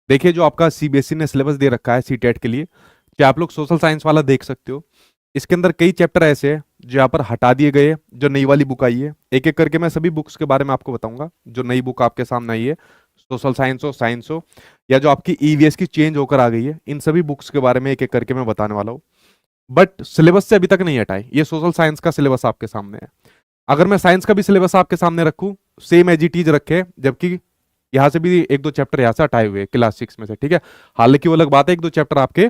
देखिए जो आपका सीबीएसई ने सिलेबस दे रखा है सीटेट के लिए, क्या आप लोग सोशल साइंस वाला देख सकते हो। इसके अंदर कई चैप्टर ऐसे हैं जो यहाँ पर हटा दिए गए हैं, जो नई वाली बुक आई है। एक एक करके मैं सभी बुक्स के बारे में आपको बताऊंगा। जो नई बुक आपके सामने आई है, सोशल साइंस हो या जो आपकी ईवीएस की चेंज होकर आ गई है, इन सभी बुक्स के बारे में एक एक करके मैं बताने वाला हूँ। बट सिलेबस से अभी तक नहीं हटाए, ये सोशल साइंस का सिलेबस आपके सामने है। अगर मैं साइंस का भी सिलेबस आपके सामने रखूं, सेम एज इट इज रखे, जबकि यहाँ से भी एक दो चैप्टर यहाँ से हटाए हुए क्लास 6 में से, ठीक है। हालांकि वो अलग बात है, एक दो चैप्टर आपके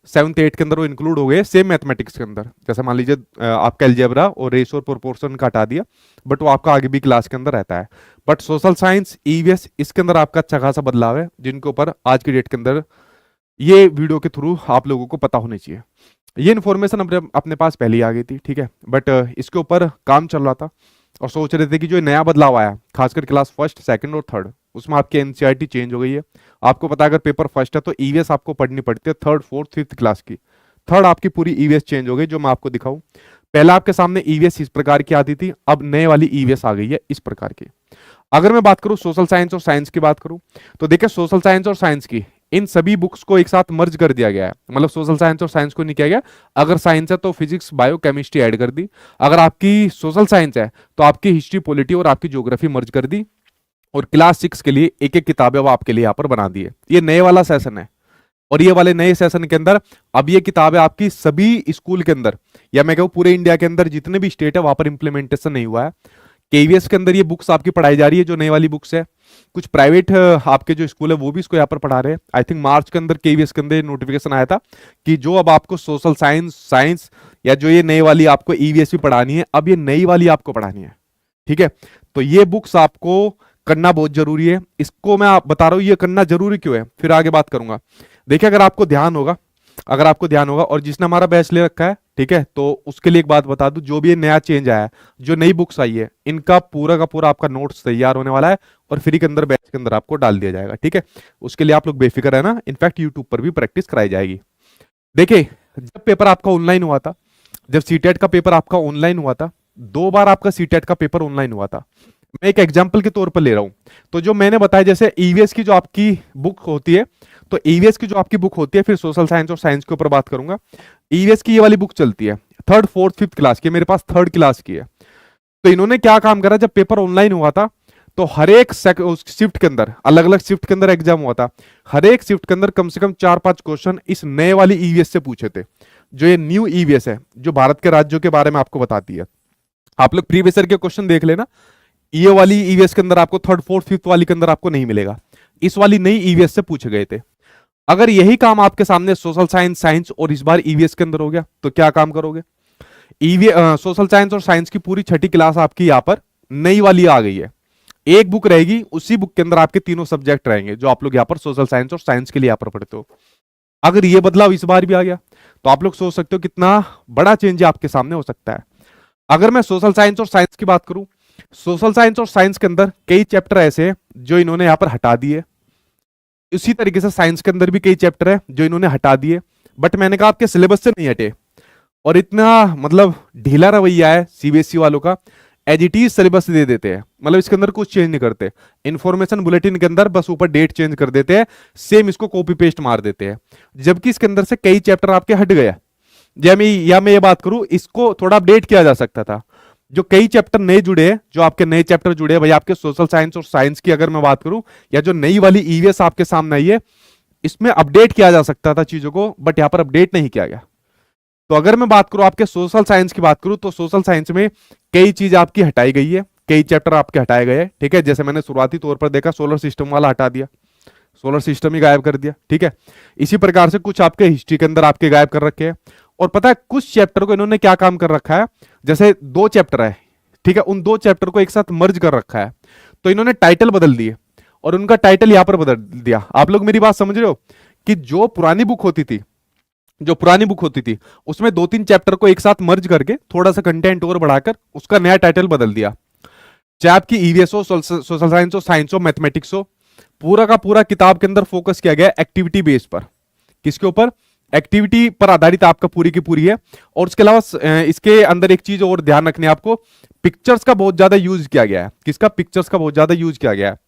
7th 8th के अंदर वो इंक्लूड हो गए सेम मैथमेटिक्स के अंदर। जैसे मान लीजिए आपका एलजेब्रा और रेशो और प्रोपोर्शन का हटा दिया, बट वो आपका आगे भी क्लास के अंदर रहता है। बट सोशल साइंस ईवीएस इसके अंदर आपका अच्छा खासा बदलाव है, जिनके ऊपर आज की डेट के अंदर ये वीडियो के थ्रू आप लोगों को पता होनी चाहिए। ये इन्फॉर्मेशन अपने अपने पास पहले ही आ गई थी, ठीक है, बट इसके ऊपर काम चल रहा था और सोच रहे थे कि जो नया बदलाव आया, खासकर क्लास फर्स्ट सेकंड और थर्ड, उसमें आपकी एनसीईआरटी चेंज हो गई है। आपको पता है अगर पेपर फर्स्ट है तो ईवीएस आपको पढ़नी पड़ती है थर्ड फोर्थ फिफ्थ क्लास की। थर्ड आपकी पूरी ईवीएस चेंज हो गई, जो मैं आपको दिखाऊं। पहला आपके सामने ईवीएस इस प्रकार की आती थी, अब नए वाली ईवीएस आ गई है इस प्रकार की। अगर मैं बात करूं सोशल साइंस और साइंस की बात करूं, तो देखिए सोशल साइंस और साइंस की इन सभी बुक्स को एक साथ मर्ज कर दिया गया है। मतलब सोशल साइंस और साइंस को नहीं किया गया, अगर साइंस है तो फिजिक्स बायो केमिस्ट्री ऐड कर दी, अगर आपकी सोशल साइंस है तो आपकी हिस्ट्री पॉलिटी और आपकी ज्योग्राफी मर्ज कर दी, और क्लास 6 के लिए एक एक किताबें वो आपके लिए यहाँ पर बना दी है। ये नए वाला सेशन है, और ये वाले नए सेशन के अंदर अब ये किताबें आपकी सभी स्कूल के अंदर, या मैं कहूँ पूरे इंडिया के अंदर जितने भी स्टेट है वहां पर इंप्लीमेंटेशन नहीं हुआ है। केवीएस के अंदर ये बुक्स आपकी पढ़ाई जा रही है, जो नई वाली बुक्स है। कुछ प्राइवेट आपके जो स्कूल है वो भी इसको यहाँ पर पढ़ा रहे हैं। आई थिंक मार्च के अंदर केवीएस के अंदर नोटिफिकेशन आया था कि जो अब आपको सोशल साइंस साइंस या जो ये नई वाली आपको ईवीएस भी पढ़ानी है, अब ये नई वाली आपको पढ़ानी है, ठीक है। तो ये बुक्स आपको करना बहुत जरूरी है। इसको मैं आप बता रहा हूं ये करना जरूरी क्यों है, फिर आगे बात करूंगा। देखिए अगर आपको ध्यान होगा, अगर आपको ध्यान होगा और जिसने हमारा बैच ले रखा है, ठीक है, तो उसके लिए एक बात बता दूं, जो भी ये नया चेंज आया है, जो नई बुक्स आई है, इनका पूरा का पूरा आपका नोट्स तैयार होने वाला है और फ्री के अंदर बैच के अंदर आपको डाल दिया जाएगा, ठीक है। उसके लिए आप लोग बेफिक्र है ना, इनफैक्ट यूट्यूब पर भी प्रैक्टिस कराई जाएगी। देखिए जब पेपर आपका ऑनलाइन हुआ था, जब सीटेट का पेपर आपका ऑनलाइन हुआ था, 2 बार आपका सीटेट का पेपर ऑनलाइन हुआ था। मैं एक एग्जाम्पल के तौर पर ले रहा हूं। तो जो मैंने बताया, जैसे ईवीएस की जो आपकी बुक होती है, तो ईवीएस की जो आपकी बुक होती है, फिर सोशल साइंस और साइंस के ऊपर बात करूंगा। ईवीएस की ये वाली बुक चलती है थर्ड फोर्थ फिफ्थ क्लास की, मेरे पास थर्ड क्लास की है। तो इन्होंने क्या काम करा, जब पेपर ऑनलाइन हुआ था तो हर एक शिफ्ट के अंदर, अलग अलग शिफ्ट के अंदर एग्जाम हुआ था, हर एक शिफ्ट के अंदर कम से कम 4-5 क्वेश्चन इस नए वाली ईवीएस से पूछे थे। जो ये न्यू ईवीएस है, जो भारत के राज्यों के बारे में आपको बताती है। आप लोग प्रीवियस ईयर के क्वेश्चन देख लेना, ये वाली ईवीएस के अंदर आपको थर्ड फोर्थ फिफ्थ वाली के अंदर आपको नहीं मिलेगा, इस वाली नई ईवीएस से पूछे गए थे। अगर यही काम आपके सामने सोशल साइंस साइंस और इस बार ईवीएस के अंदर हो गया, तो क्या काम करोगे। सोशल साइंस और साइंस की पूरी छठी क्लास आपकी यहाँ पर नई वाली आ गई है। एक बुक रहेगी, उसी बुक के अंदर आपके तीनों सब्जेक्ट रहेंगे, जो आप लोग यहाँ पर सोशल साइंस और साइंस के लिए यहाँ पर पढ़ते हो। अगर ये बदलाव इस बार भी आ गया, तो आप लोग सोच सकते हो कितना बड़ा चेंज आपके सामने हो सकता है। अगर मैं सोशल साइंस और साइंस की बात करूं, सोशल साइंस और साइंस के अंदर कई चैप्टर ऐसे हैं जो इन्होंने यहां पर हटा दिए। इसी तरीके से साइंस के अंदर भी कई चैप्टर है जो इन्होंने हटा दिए, बट मैंने कहा आपके सिलेबस से नहीं हटे। और इतना मतलब ढीला रवैया है सीबीएसई वालों का, एज इट इज सिलेबस दे देते हैं, मतलब इसके अंदर कुछ चेंज नहीं करते। इन्फॉर्मेशन बुलेटिन के अंदर बस ऊपर डेट चेंज कर देते हैं, सेम इसको कॉपी पेस्ट मार देते हैं, जबकि इसके अंदर से कई चैप्टर आपके हट गए। या मैं ये बात करूं, इसको थोड़ा अपडेट किया जा सकता था। जो कई चैप्टर नए जुड़े हैं, जो आपके नए चैप्टर जुड़े हैं भाई, आपके सोशल साइंस और साइंस की अगर मैं बात करूं, या जो नई वाली ईवीएस आपके सामने आई है, इसमें अपडेट किया जा सकता था चीजों को, बट यहां पर अपडेट नहीं किया गया। तो अगर मैं बात करूं आपके सोशल साइंस की बात करूं, तो सोशल साइंस में कई चीज आपकी हटाई गई है, कई चैप्टर आपके हटाए गए हैं, ठीक है। जैसे मैंने शुरुआती तौर पर देखा, सोलर सिस्टम वाला हटा दिया, सोलर सिस्टम ही गायब कर दिया, ठीक है। इसी प्रकार से कुछ आपके हिस्ट्री के अंदर आपके गायब कर रखे हैं। और पता है कुछ चैप्टर को इन्होंने क्या काम कर रखा है, जैसे 2 चैप्टर है, ठीक है, उन 2 चैप्टर को एक साथ मर्ज कर रखा है, तो इन्होंने टाइटल बदल दिए और उनका टाइटल यहां पर बदल दिया। आप लोग मेरी बात समझ रहे हो कि जो पुरानी बुक होती थी, उसमें 2-3 चैप्टर को एक साथ मर्ज करके थोड़ा सा कंटेंट और बढ़ाकर उसका नया टाइटल बदल दिया। चाहे आपकी ईवीएस हो, सोशल साइंस हो, साइंस हो, मैथमेटिक्स हो, पूरा का पूरा किताब के अंदर फोकस किया गया एक्टिविटी बेस पर। किसके ऊपर, एक्टिविटी पर आधारित आपका पूरी की पूरी है। और उसके अलावा इसके अंदर एक चीज और ध्यान रखनी है आपको, पिक्चर्स का बहुत ज्यादा यूज किया गया है। किसका, पिक्चर्स का बहुत ज्यादा यूज किया गया है।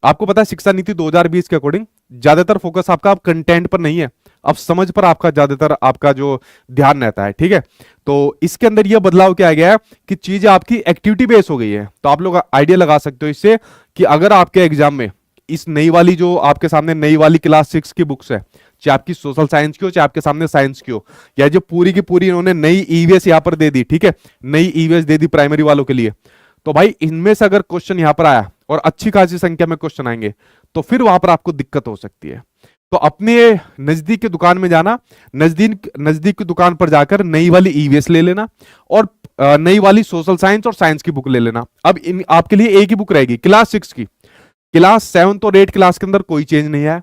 आपको पता है शिक्षा नीति 2020 के अकॉर्डिंग ज्यादातर फोकस आपका अब कंटेंट पर नहीं है, अब समझ पर आपका ज्यादातर आपका जो ध्यान रहता है, ठीक है। तो इसके अंदर यह बदलाव क्या आ गया है कि चीजें आपकी एक्टिविटी बेस हो गई है। तो आप लोग आइडिया लगा सकते हो इससे कि अगर आपके एग्जाम में इस नई वाली जो आपके सामने नई वाली क्लास 6 की बुक्स है, चाहे आपकी सोशल साइंस की हो चाहे आपके सामने साइंस की हो, या जो पूरी की पूरी इन्होंने नई ईवीएस यहां पर दे दी, ठीक है, नई ईवीएस दे दी प्राइमरी वालों के लिए, तो भाई इनमें से अगर क्वेश्चन यहां पर आया और अच्छी खासी संख्या में क्वेश्चन आएंगे तो फिर वहां पर आपको दिक्कत हो सकती है। तो अपने नजदीक की दुकान में जाना, नजदीक की दुकान पर जाकर नई वाली ईवीएस ले लेना और नई वाली सोशल साइंस और साइंस की बुक ले लेना। अब इन आपके लिए एक ही बुक रहेगी क्लास 6 की। क्लास 7 और 8 क्लास के अंदर कोई चेंज नहीं आया।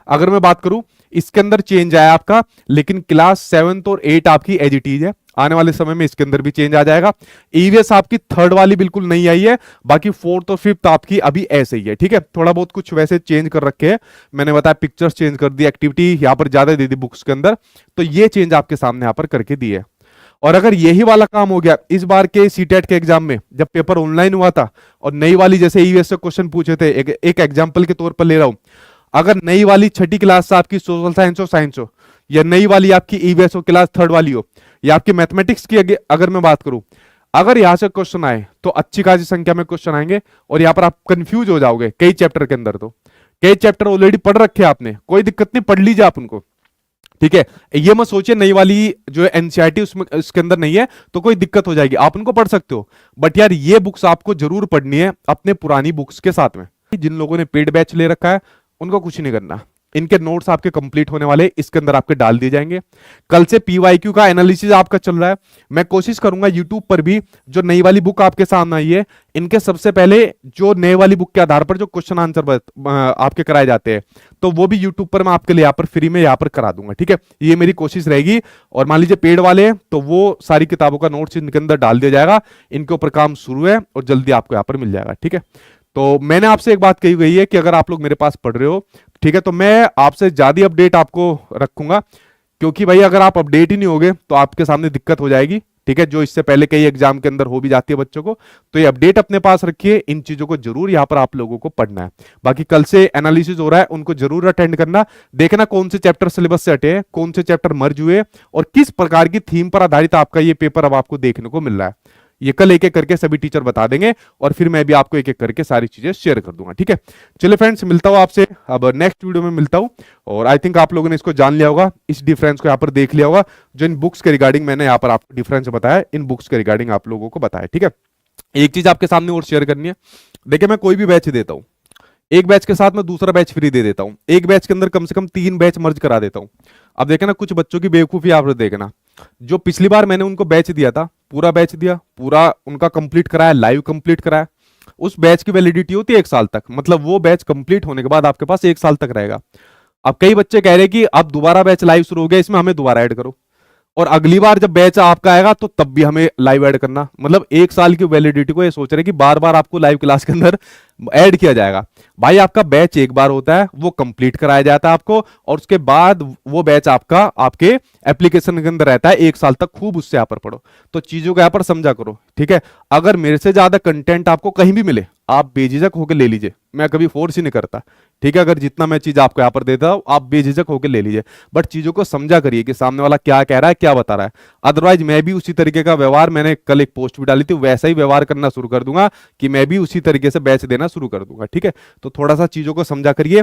अगर मैं बात करूं इसके अंदर चेंज आया आपका, लेकिन क्लास 7 और 8 आपकी एज इट इज है। आने वाले समय में इसके अंदर भी चेंज आ जाएगा। ईवीएस आपकी थर्ड वाली बिल्कुल नहीं आई है, बाकी फोर्थ और फिफ्थ आपकी अभी ऐसे ही है, ठीक है। थोड़ा बहुत कुछ वैसे चेंज कर रखे हैं, मैंने बताया पिक्चर्स चेंज कर दी, एक्टिविटी यहां पर ज्यादा दे दी बुक्स के अंदर, तो ये चेंज आपके सामने यहां पर करके दी है। और अगर यही वाला काम हो गया इस बार के सीटेट के एग्जाम में, जब पेपर ऑनलाइन हुआ था और नई वाली जैसे ईवीएस से क्वेश्चन पूछे थे, एक एग्जाम्पल के तौर पर ले रहा हूं, अगर नई वाली छठी क्लास से आपकी सोशल साइंस हो साइंस हो, या नई वाली आपकी ईवीएस हो क्लास थर्ड वाली हो, या आपकी मैथमेटिक्स की अगर मैं बात करूं, अगर यहां से क्वेश्चन आए तो अच्छी खासी संख्या में क्वेश्चन आएंगे और यहां पर आप कंफ्यूज हो जाओगे कई चैप्टर के अंदर। तो कई चैप्टर ऑलरेडी पढ़ रखे आपने, कोई दिक्कत नहीं, पढ़ लीजिए आप उनको, ठीक है। ये मत सोचिए नई वाली जो एनसीईआरटी उसमें उसके अंदर नहीं है तो कोई दिक्कत हो जाएगी, आप उनको पढ़ सकते हो, बट यार ये बुक्स आपको जरूर पढ़नी है अपने पुरानी बुक्स के साथ में। जिन लोगों ने पेड बैच ले रखा है उनको कुछ नहीं करना, इनके नोट्स आपके कंप्लीट होने वाले इसके अंदर आपके डाल दिए जाएंगे। कल से पीवाईक्यू का एनालिसिस आपका चल रहा है, मैं कोशिश करूंगा यूट्यूब पर भी जो नई वाली बुक आपके सामने आई है इनके सबसे पहले जो नए वाली बुक के आधार पर जो क्वेश्चन आंसर आपके कराए जाते हैं, तो वो भी यूट्यूब पर मैं आपके लिए यहाँ पर फ्री में यहाँ पर करा दूंगा, ठीक है। ये मेरी कोशिश रहेगी। और मान लीजिए पेड वाले हैं तो वो सारी किताबों का नोट्स इनके अंदर डाल दिया जाएगा, इनके ऊपर काम शुरू है और जल्दी आपको यहाँ पर मिल जाएगा, ठीक है। तो मैंने आपसे एक बात कही गई है कि अगर आप लोग मेरे पास पढ़ रहे हो, ठीक है, तो मैं आपसे ज्यादा अपडेट आपको रखूंगा, क्योंकि भाई अगर आप अपडेट ही नहीं होगे तो आपके सामने दिक्कत हो जाएगी, ठीक है, जो इससे पहले कई एग्जाम के अंदर हो भी जाती है बच्चों को। तो ये अपडेट अपने पास रखिए, इन चीजों को जरूर यहाँ पर आप लोगों को पढ़ना है। बाकी कल से एनालिसिस हो रहा है, उनको जरूर अटेंड करना, देखना कौन से चैप्टर सिलेबस से हटे हैं, कौन से चैप्टर मर्ज हुए और किस प्रकार की थीम पर आधारित आपका ये पेपर अब आपको देखने को मिल रहा है। ये कल एक एक करके सभी टीचर बता देंगे और फिर मैं भी आपको एक एक करके सारी चीजें शेयर कर दूंगा, ठीक है। चलिए फ्रेंड्स, मिलता हूं आपसे अब नेक्स्ट वीडियो में मिलता हूं। और आई थिंक आप लोगों ने इसको जान लिया होगा, इस डिफरेंस को यहाँ पर देख लिया होगा, जो इन बुक्स के रिगार्डिंग मैंने यहाँ पर आपको डिफरेंस बताया, इन बुक्स के रिगार्डिंग आप लोगों को बताया, ठीक है। एक चीज आपके सामने और शेयर करनी है, देखिए मैं कोई भी बैच देता हूँ, एक बैच के साथ मैं दूसरा बैच फ्री दे देता हूं, एक बैच के अंदर कम से कम 3 बैच मर्ज करा देता हूं। अब देखे ना कुछ बच्चों की बेवकूफी आप देखना, जो पिछली बार मैंने उनको बैच दिया था, पूरा बैच दिया, पूरा उनका कंप्लीट कराया, लाइव कंप्लीट कराया, उस बैच की वैलिडिटी होती है 1 साल तक, मतलब वो बैच कंप्लीट होने के बाद आपके पास 1 साल तक रहेगा। अब कई बच्चे कह रहे हैं कि अब दोबारा बैच लाइव शुरू हो गया, इसमें हमें दोबारा ऐड करो, और अगली बार जब बैच आपका आएगा तो तब भी हमें लाइव ऐड करना, मतलब 1 साल की वैलिडिटी को ये सोच रहे हैं कि बार बार आपको लाइव क्लास के अंदर ऐड किया जाएगा। भाई आपका बैच एक बार होता है, वो कंप्लीट कराया जाता है आपको, और उसके बाद वो बैच आपका आपके एप्लीकेशन के अंदर रहता है 1 साल तक, खूब उससे यहाँ पर पढ़ो। तो चीजों को यहाँ पर समझा करो, ठीक है। अगर मेरे से ज्यादा कंटेंट आपको कहीं भी मिले, आप बेझिझक होकर ले लीजिए, मैं कभी फोर्स ही नहीं करता, ठीक है। अगर जितना मैं चीज आपको यहाँ पर देता हूँ आप बेझिझक होकर ले लीजिए, बट चीजों को समझा करिए कि सामने वाला क्या कह रहा है, क्या बता रहा है। अदरवाइज मैं भी उसी तरीके का व्यवहार, मैंने कल एक पोस्ट भी डाली थी, वैसा ही व्यवहार करना शुरू कर दूंगा कि मैं भी उसी तरीके से बैच देना शुरू कर दूंगा, ठीक है। तो थोड़ा सा चीजों को समझा करिए।